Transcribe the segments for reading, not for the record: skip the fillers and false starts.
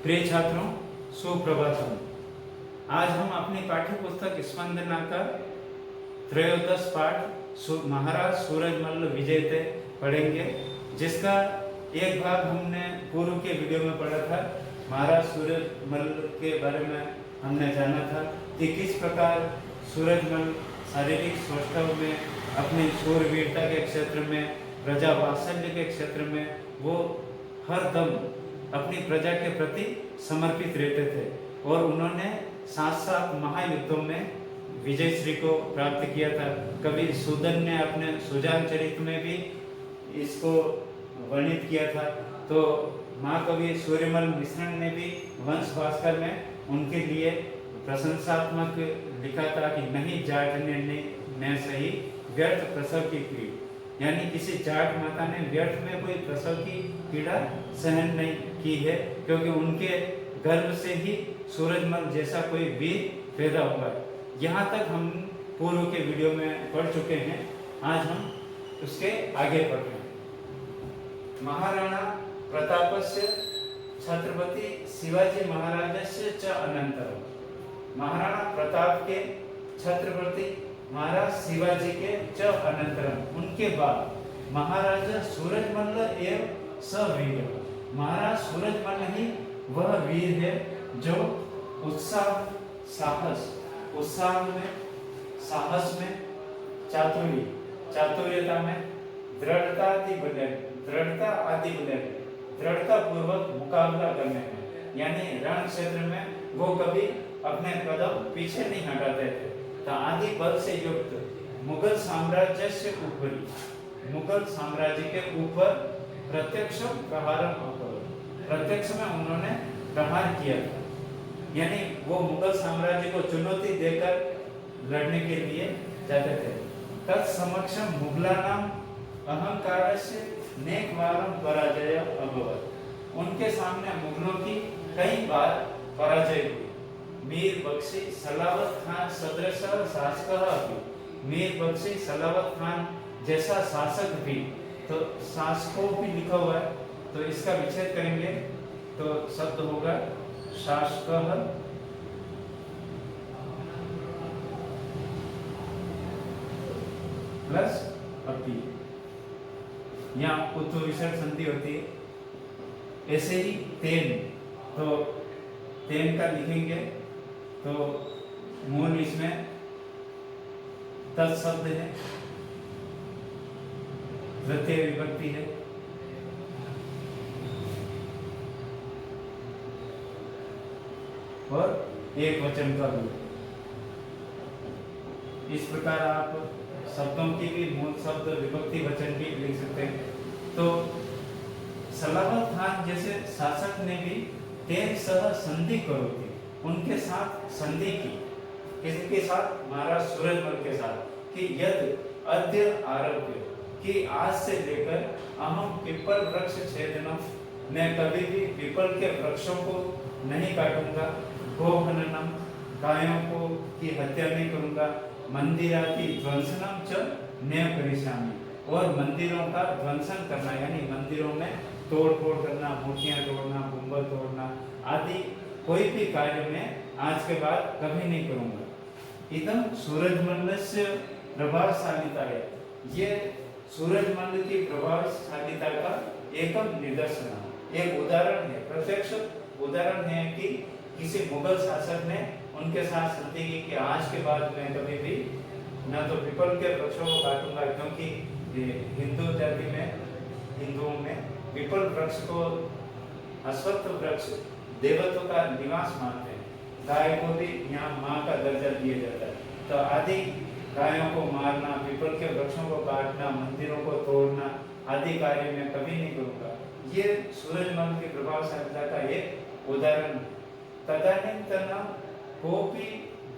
प्रिय छात्रों, सुप्रभातम। आज हम अपनी पाठ्य पुस्तक स्पंदना का त्रयोदश पाठ महाराज सूरजमल विजयते पढ़ेंगे, जिसका एक भाग हमने पूर्व के वीडियो में पढ़ा था। महाराज सूरजमल के बारे में हमने जाना था कि किस प्रकार सूरजमल शारीरिक सौष्ठव में, अपनी शूरवीरता के क्षेत्र में, प्रजा वात्सल्य के क्षेत्र में वो हर दम अपनी प्रजा के प्रति समर्पित रहते थे और उन्होंने 7 महायुद्धों में विजय श्री को प्राप्त किया था। कवि सूदन ने अपने सुजान चरित में भी इसको वर्णित किया था। तो महाकवि सूर्यमल मिश्रण ने भी वंश भास्कर में उनके लिए प्रशंसात्मक लिखा था कि नहीं जाट ने सही व्यर्थ प्रसव की पीड़, यानी किसी जाट माता ने व्यर्थ में कोई प्रसव की पीड़ा सहन नहीं की है, क्योंकि उनके गर्भ से ही सूरजमल जैसा कोई वीर पैदा हुआ। यहाँ तक हम पूर्व के वीडियो में पढ़ चुके हैं। आज हम उसके आगे पढ़ रहे हैं। महाराणा प्रतापस्य छत्रपति शिवाजी महाराजस्य च अनंतरम। महाराणा प्रताप के छत्रपति महाराज शिवाजी के च अनंतरम, उनके बाद महाराजा सूरजमल एवं सवीर। महाराज सूरजमल ही वह वीर है जो उत्साह में, साहस में, चातुर्यता में, दृढ़ता पूर्वक मुकाबला करने में, यानी रण क्षेत्र में वो कभी अपने कदम पीछे नहीं हटाते थे। आदि बल से युक्त मुगल साम्राज्य से ऊपरी, मुगल साम्राज्य के ऊपर प्रत्यक्ष में उन्होंने प्रहार किया था, यानी वो मुगल साम्राज्य को चुनौती देकर लड़ने के लिए जाते थे। तत्समक्षम मुगलानाम अहंकारस्य नेकवारम पराजय अभवत्। उनके सामने मुगलों की कई बार पराजय हुई। मीर बख्शी सलावत खान सदृश शासक, मीर बख्शी सलावत खान जैसा शासक भी, तो शासकों भी लिखा हुआ है, तो इसका विच्छेद करेंगे तो शब्द होगा शासक प्लस अपी। यहाँ उत्तर विसर्ग संधि होती है। ऐसे ही तेन, तो तेन का लिखेंगे तो मूल इसमें तत्शब्द है, तृतीय विभक्ति है। और एक वचन का रूप। इस प्रकार आप शब्दों की भी मूल शब्द, विभक्ति, वचन भी लिख सकते हैं। तो सलावत खान जैसे शासक ने भी तेन सह संधि करो थी, उनके साथ संधि की। किसके साथ? महाराज सूरजमल के साथ, कि यद अद्य आरभ्य, कि आज से लेकर अहम पिपल वृक्ष छेदनम, मैं कभी भी पीपल के वृक्षों को नहीं काटूंगा, गोहननम, गायों को की हत्या नहीं करूंगा, मंदिरादि ध्वंसनम च न करिष्यामि, और मंदिरों का ध्वंसन करना, यानी मंदिरों में तोड़ फोड़ करना, मूर्तियां तोड़ना, गुंबद तोड़ना आदि कोई भी कार्य में आज के बाद कभी नहीं करूंगा। इदम सूरजमल्लस्य प्रभावशालिता है, ये सूरजमल की प्रभावशालिता का एकम निदर्शन, एक उदाहरण है, प्रत्यक्ष उदाहरण है कि किसी मुगल शासक ने उनके साथ संधि की कि आज के बाद मैं कभी भी न तो पीपल के वृक्षों को काटूंगा, क्योंकि हिंदू जाति में, हिंदुओं में पीपल वृक्ष को, अश्वत्थ वृक्ष देवत्व का निवास मानते हैं। गाय को भी यहाँ माँ का दर्जा दिया जाता है। तो आदि गायों को मारना, पीपल के वृक्षों को काटना, मंदिरों को तोड़ना आदि कार्य में कभी नहीं करूँगा। ये सूरजमल की प्रभावशालिता का एक उदाहरण। तदानीन्तन कोपी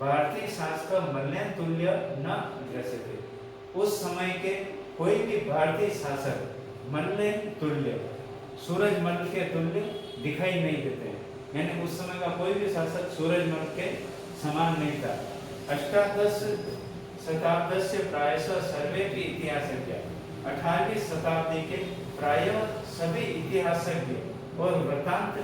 भारतीय शासक मल्लेन तुल्य न दृश्यते। उस समय के कोई भी भारतीय शासक मल्लेन तुल्य, सूरजमल के तुल्य दिखाई नहीं देते, यानी उस समय का कोई भी शासक सूरजमल के समान नहीं था। अष्टादश शताब्दी से प्रायशः सर्वे भी इतिहासज्ञ, 18वीं शताब्दी के प्राय सभी इतिहासज्ञ और वृत्तांत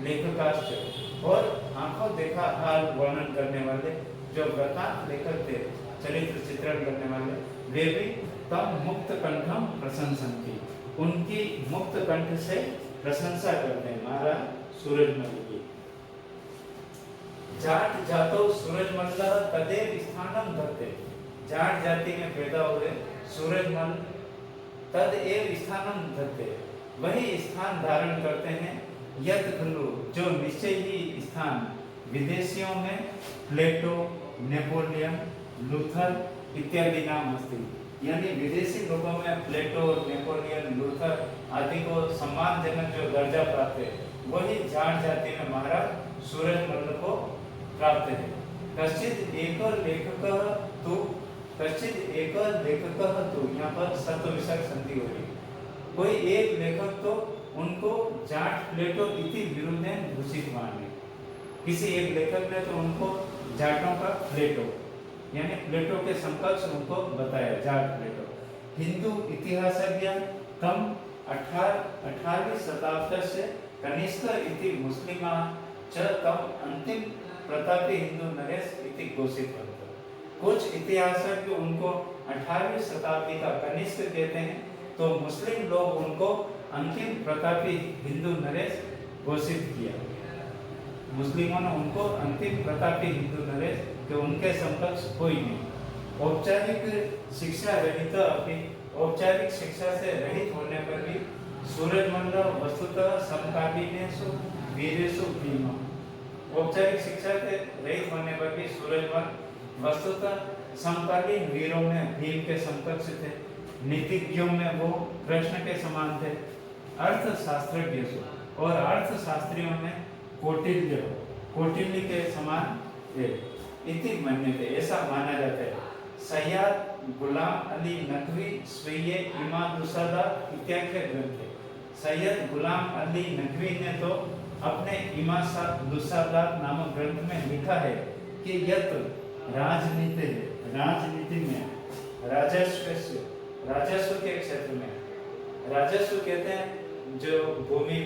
लेखकाश्च और आंखों देखा हाल वर्णन करने वाले जो वृतांत लेखक थे, चरित्र चित्रण करने वाले, वे भी तम मुक्त कंठम प्रशंसन्ति, उनकी मुक्त कंठ से प्रशंसा करते हैं महाराज सूरजमल की। जाट जातो सूरजमल तदेव स्थानम धत्ते, जाट जाति में पैदा हुए सूरजमल तदेव स्थानम धत्ते, वही स्थान धारण करते हैं, यत खलु, जो निश्चय ही स्थान विदेशियों में प्लेटो, नेपोलियन, लूथर इत्यादि नाम अस्ति, यानी विदेशी लोगों में प्लेटो, नेपोलियन, लूथर आदि को सम्मानजनक जो दर्जा प्राप्त है, वही जाट जाति में महाराज सूरजमल को प्राप्त है। कश्चित एक लेखक तु, कश्चित एक लेखक तु, यहाँ पर सत्व विसर्ग संधि हो रही, कोई एक लेखक तो उनको जाट प्लेटो इति विरुद्धेन घोषित माने, किसी एक लेखक ने तो उनको जाटों का प्लेटो यानी प्लेटो के समकक्ष उनको बताया, जाट प्लेटो। हिंदू इतिहासज्ञ कम 18वीं शताब्दी से कनिष्क इति मुस्लिमा च तम अंतिम प्रतापी हिंदू नरेश इति घोषित करते। कुछ इतिहासज्ञ उनको 18वीं शताब्दी का कनिष्क कहते हैं, तो मुस्लिम लोग उनको अंतिम प्रतापी हिंदू नरेश घोषित किया। मुस्लिमों ने उनको अंतिम प्रतापी हिंदू नरेश कि उनके समकक्ष कोई नहीं। औपचारिक शिक्षा रहित अपनी औपचारिक शिक्षा से रहित होने पर भी सूरजमल वस्तुतः समकालीनेषु वीरेषु भीम, औपचारिक शिक्षा से रहित होने पर भी सूरजमल वस्तुतः समकालीन वीरों में भीम के समकक्ष थे, नीतिज्ञों में वो कृष्ण के समान थे, अर्थशास्त्रज्ञ और अर्थशास्त्रियों में कौटिल्य के समान थे इति मन्यते, ऐसा माना जाता है। सैयद गुलाम अली नकवी स्वीय इमाम दुसादा इत्याख्य ग्रंथ है। सैयद गुलाम अली नकवी ने तो अपने इमाम दुसादा नामक ग्रंथ में लिखा है कि यत राजनीति में राजस्व के क्षेत्र में, राजस्व कहते हैं जो भूमि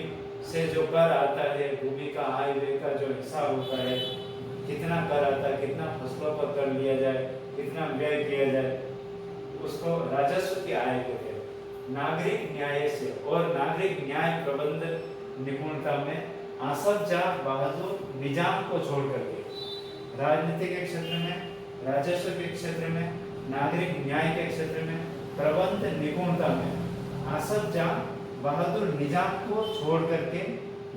से जो कर आता है, भूमि का आय व्यय का जो हिसाब होता है, कितना कर आता है, कितना फसलों पर कर लिया जाए, कितना व्यय किया जाए, उसको राजस्व की आय कहते हैं। नागरिक न्याय से और नागरिक न्याय प्रबंध निपुणता में आसफ जहाँ बहादुर निजाम को छोड़ करके राजनीति के क्षेत्र में, राजस्व के क्षेत्र में, नागरिक न्याय के क्षेत्र में, प्रबंध निपुणता में आसफ जहाँ बहादुर निजाम को छोड़ करके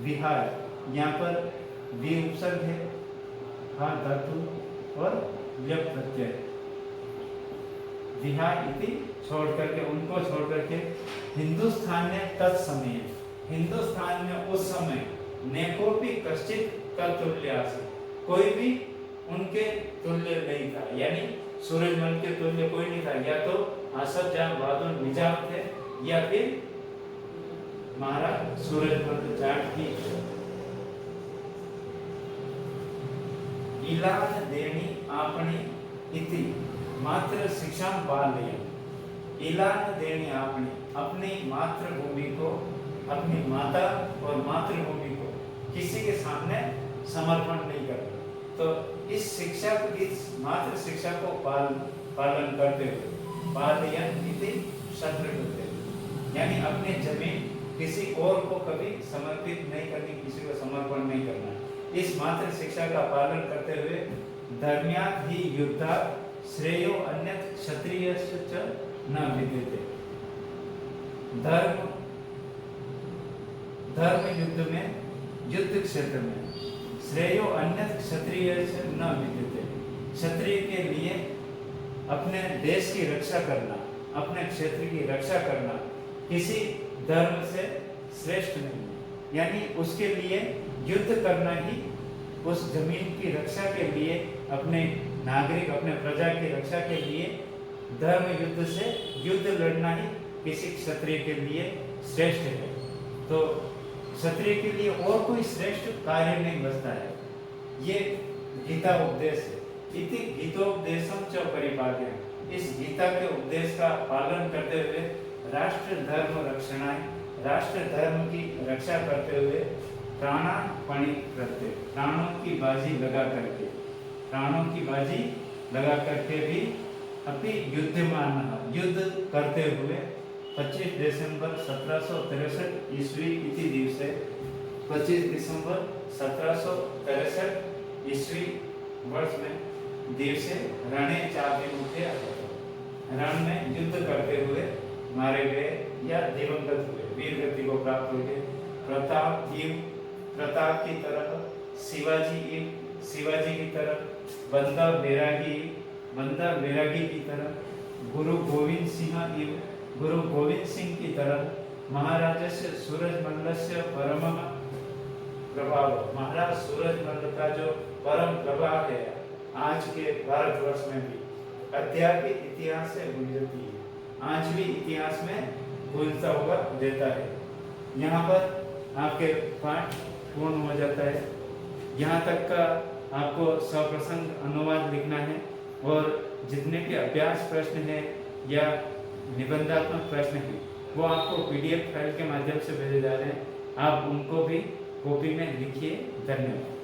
विहार, यहाँ पर वी उपसर्ग है, हाँ धातु और यप प्रत्यय, विहार इति छोड़ करके, उनको छोड़ करके हिंदुस्तान में तत्समय, हिंदुस्तान में उस समय नेकोपि कश्चित तत्तुल्य आसीत्, कोई भी उनके तुल्य नहीं था, यानी सूरजमल के तुल्य कोई नहीं था। या तो आसफ जहाँ बहादुर निजाम थे या फिर महाराज सूरजमल जाट की। इलान देनी आपनी इति मात्र शिक्षा बालयन्, इलान देनी आपनी, अपनी मातृभूमि को, अपनी माता और मातृभूमि को किसी के सामने समर्पण नहीं करना। तो इस शिक्षा को, इस मातृ शिक्षा को पालन करते हुए बालयन् इति शत्रु करते हुए, यानी अपनी जमीन किसी और को कभी समर्पित नहीं करनी, किसी को समर्पण नहीं करना। इस मात्र शिक्षा का पालन करते हुए धर्म्यात् ही युद्धात् श्रेयो अन्यत् क्षत्रियस्य च न विद्यते, धर्म युद्ध में, युद्ध क्षेत्र में श्रेयो अन्यत् क्षत्रियस्य न विद्यते, क्षत्रिय के लिए अपने देश की रक्षा करना, अपने क्षेत्र की रक्षा करना किसी धर्म से श्रेष्ठ नहीं, यानी उसके लिए युद्ध करना ही, उस जमीन की रक्षा के लिए, अपने नागरिक, अपने प्रजा की रक्षा के लिए धर्म युद्ध से युद्ध लड़ना ही किसी क्षत्रिय के लिए श्रेष्ठ है। तो क्षत्रिय के लिए और कोई श्रेष्ठ कार्य नहीं बचता है। ये गीता उपदेश है। इति गीतोपदेशम च परिपाल्य, इस गीता के उपदेश का पालन करते हुए राष्ट्र धर्म रक्षणाय, राष्ट्र धर्म की रक्षा करते हुए प्राणापणि करते, प्राणों की बाजी लगा करके, प्राणों की बाजी लगा करके भी अपि युद्धमान, युद्ध करते हुए 25 दिसंबर 1763 ईस्वी इति दिवसे, 25 दिसंबर 1763 ईस्वी वर्ष में दिवसे रणे चाभिमुखे, रण में युद्ध करते हुए मारे गए या दिवंगत हुए, वीर गति को प्राप्त हुए। प्रताप की तरह, शिवाजी की तरह, बंदा बैरागी की तरह, गुरु गोविंद सिंह की तरह, महाराजस्य सूरजमल्लस्य परमः प्रभाव, महाराज सूरजमल का जो परम प्रभाव है आज के भारतवर्ष में भी, अद्यापि इतिहास से गुजरती है, आज भी इतिहास में भूलता हुआ देता है। यहाँ पर आपके पाठ पूर्ण हो जाता है। यहाँ तक का आपको सप्रसंग अनुवाद लिखना है और जितने भी अभ्यास प्रश्न है या निबंधात्मक प्रश्न है वो आपको PDF फाइल के माध्यम से भेजे जा रहे हैं, आप उनको भी कॉपी में लिखिए। धन्यवाद।